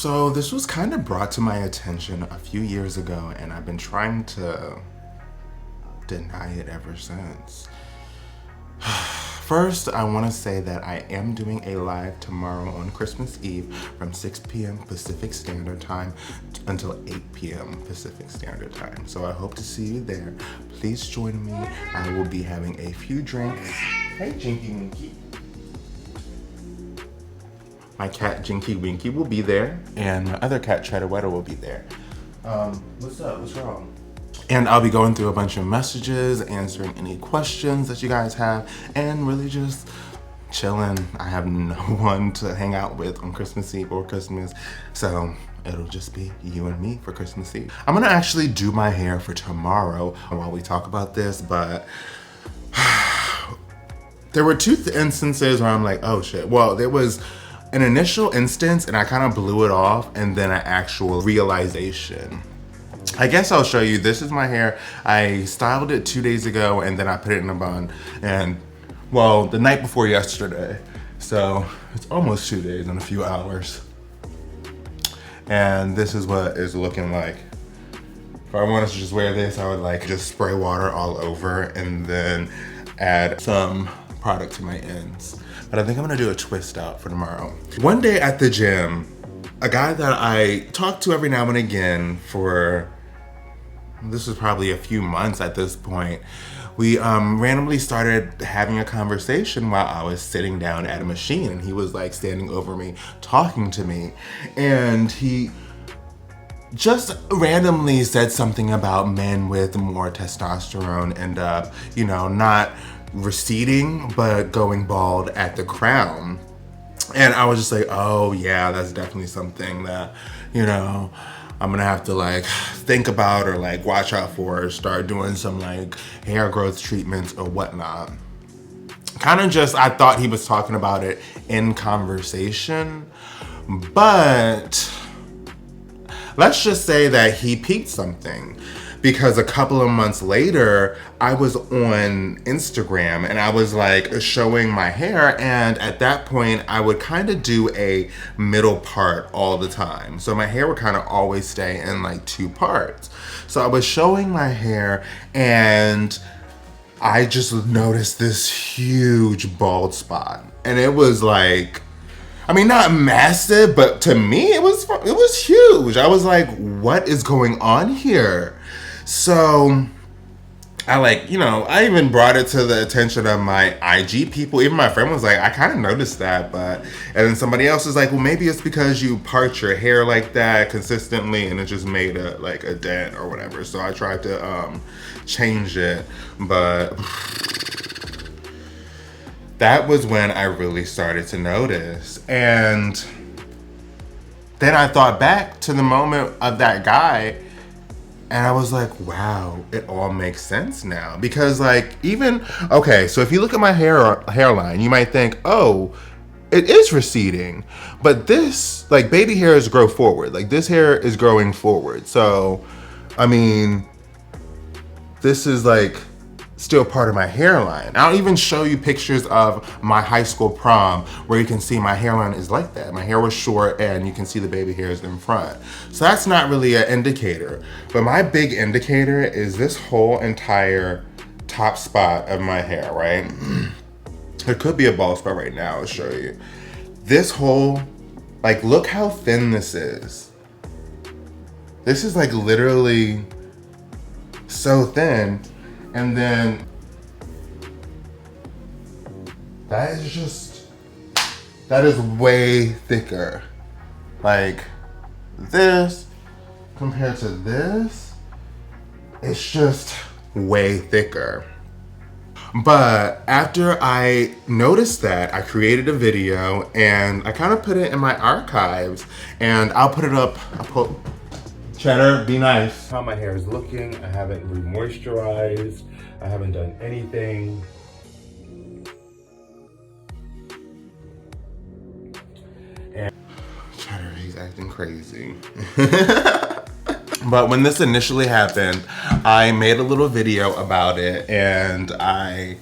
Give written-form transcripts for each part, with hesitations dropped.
So this was kind of brought to my attention a few years ago, and I've been trying to deny it ever since. First, I want to say that I am doing a live tomorrow on Christmas Eve from 6 p.m. Pacific Standard Time until 8 p.m. Pacific Standard Time. So I hope to see you there. Please join me. I will be having a few drinks. Hey, Jinky Winky. My cat Jinky Winky will be there, and my other cat Cheddar Wetter will be there. What's up? What's wrong? And I'll be going through a bunch of messages, answering any questions that you guys have, and really just chilling. I have no one to hang out with on Christmas Eve or Christmas, so it'll just be you and me for Christmas Eve. I'm gonna actually do my hair for tomorrow while we talk about this, but there were two instances where I'm like, oh shit. Well, there was an initial instance and I kind of blew it off, and then an actual realization. I guess I'll show you. This is my hair. I styled it 2 days ago, and then I put it in a bun, and well, the night before yesterday. So it's almost 2 days and a few hours. And this is what it's looking like. If I wanted to just wear this, I would like just spray water all over and then add some product to my ends. But I think I'm gonna do a twist out for tomorrow. One day at the gym, a guy that I talk to every now and again for, this was probably a few months at this point, we randomly started having a conversation while I was sitting down at a machine, and he was like standing over me, talking to me, and he just randomly said something about men with more testosterone end up, you know, not receding, but going bald at the crown. And I was just like, oh yeah, that's definitely something that, you know, I'm gonna have to like think about or like watch out for, or start doing some like hair growth treatments or whatnot. Kind of just, I thought he was talking about it in conversation, but let's just say that he peaked something, because a couple of months later, I was on Instagram and I was like showing my hair, and at that point I would kind of do a middle part all the time. So my hair would kind of always stay in like two parts. So I was showing my hair and I just noticed this huge bald spot, and it was like, I mean, not massive, but to me it was huge. I was like, what is going on here? So I like, you know, I even brought it to the attention of my IG people. Even my friend was like, I kind of noticed that, but, and then somebody else was like, well, maybe it's because you part your hair like that consistently and it just made a dent or whatever. So I tried to change it, but that was when I really started to notice. And then I thought back to the moment of that guy, and I was like, wow, it all makes sense now. Because like, even, okay, so if you look at my hairline, you might think, oh, it is receding. But this, like, baby hairs grow forward. Like, this hair is growing forward. So, I mean, this is like still part of my hairline. I'll even show you pictures of my high school prom where you can see my hairline is like that. My hair was short and you can see the baby hairs in front. So that's not really an indicator. But my big indicator is this whole entire top spot of my hair, right? It could be a bald spot right now, I'll show you. This whole, like, look how thin this is. This is like literally so thin. And then that is way thicker. Like this compared to this, it's just way thicker. But after I noticed that, I created a video and I kind of put it in my archives, and I'll put it up. Cheddar, be nice. How my hair is looking. I haven't re-moisturized. I haven't done anything. And Cheddar, he's acting crazy. But when this initially happened, I made a little video about it, and I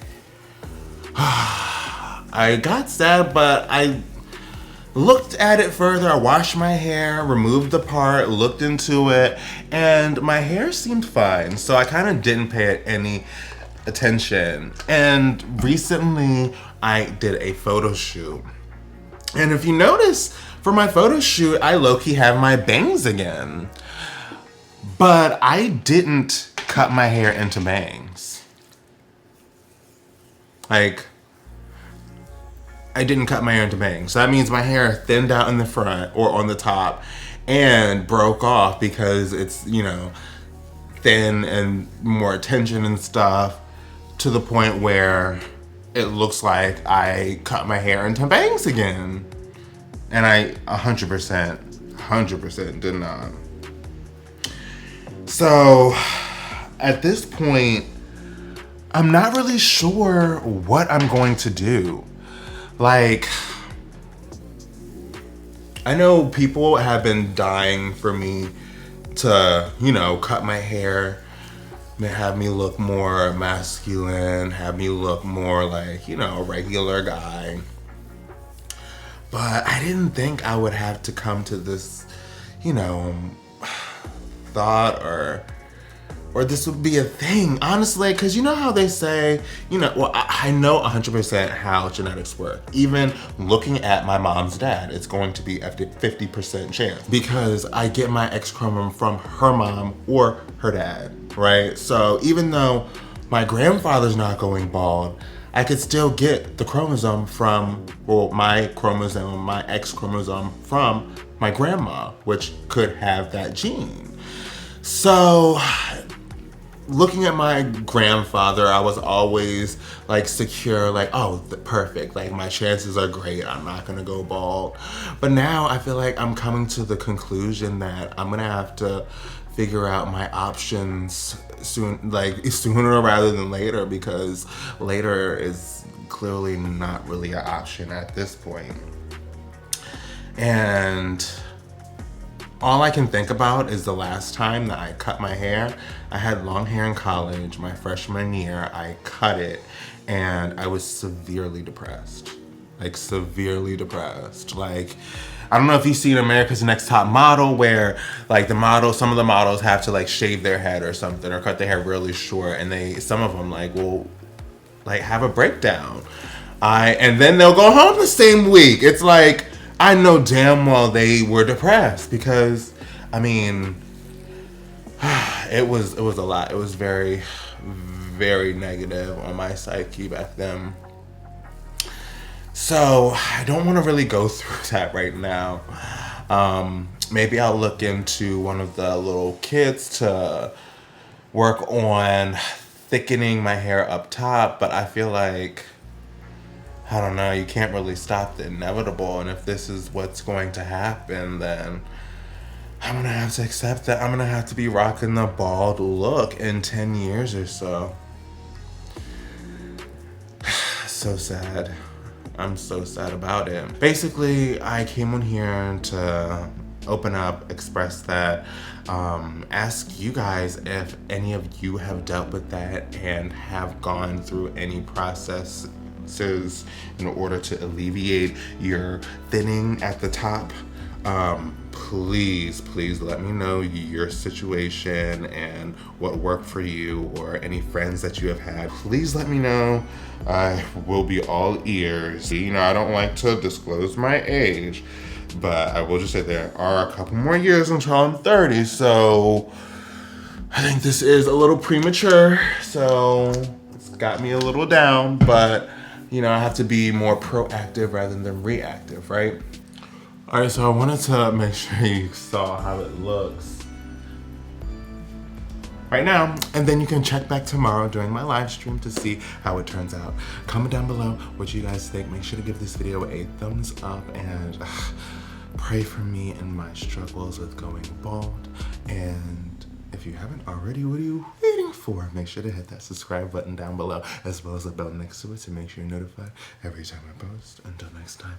got sad, but looked at it further. I washed my hair, removed the part, looked into it, and my hair seemed fine. So I kind of didn't pay it any attention. And recently I did a photo shoot. And if you notice, for my photo shoot, I low-key have my bangs again. But I didn't cut my hair into bangs. Like, I didn't cut my hair into bangs. So that means my hair thinned out in the front or on the top and broke off because it's, you know, thin and more attention and stuff, to the point where it looks like I cut my hair into bangs again. And I 100% did not. So at this point, I'm not really sure what I'm going to do. Like, I know people have been dying for me to, you know, cut my hair, have me look more masculine, have me look more like, you know, a regular guy. But I didn't think I would have to come to this, you know, thought or this would be a thing, honestly, because you know how they say, you know, well, I know 100% how genetics work. Even looking at my mom's dad, it's going to be a 50% chance because I get my X chromosome from her mom or her dad, right? So even though my grandfather's not going bald, I could still get the chromosome from, well, my X chromosome from my grandma, which could have that gene. So looking at my grandfather, I was always like secure, like, oh, perfect. Like my chances are great. I'm not gonna go bald. But now I feel like I'm coming to the conclusion that I'm gonna have to figure out my options soon, like sooner rather than later, because later is clearly not really an option at this point. And all I can think about is the last time that I cut my hair. I had long hair in college. My freshman year, I cut it and I was severely depressed. Like severely depressed. Like, I don't know if you've seen America's Next Top Model, where like some of the models have to like shave their head or something or cut their hair really short, and some of them like will like have a breakdown. And then they'll go home the same week. It's like, I know damn well they were depressed because, I mean, it was a lot. It was very, very negative on my psyche back then. So I don't want to really go through that right now. Maybe I'll look into one of the little kits to work on thickening my hair up top, but I feel like, I don't know, you can't really stop the inevitable, and if this is what's going to happen, then I'm gonna have to accept that I'm gonna have to be rocking the bald look in 10 years or so. So sad. I'm so sad about it. Basically, I came on here to open up, express that, ask you guys if any of you have dealt with that and have gone through any process in order to alleviate your thinning at the top. Please let me know your situation and what worked for you, or any friends that you have had. Please let me know. I will be all ears. You know, I don't like to disclose my age, but I will just say there are a couple more years until I'm 30, so I think this is a little premature, so it's got me a little down, but you know, I have to be more proactive rather than reactive, right? All right, so I wanted to make sure you saw how it looks right now, and then you can check back tomorrow during my live stream to see how it turns out. Comment down below what you guys think. Make sure to give this video a thumbs up, and pray for me and my struggles with going bald. And if you haven't already, what are you waiting for? Make sure to hit that subscribe button down below, as well as the bell next to it, to make sure you're notified every time I post. Until next time.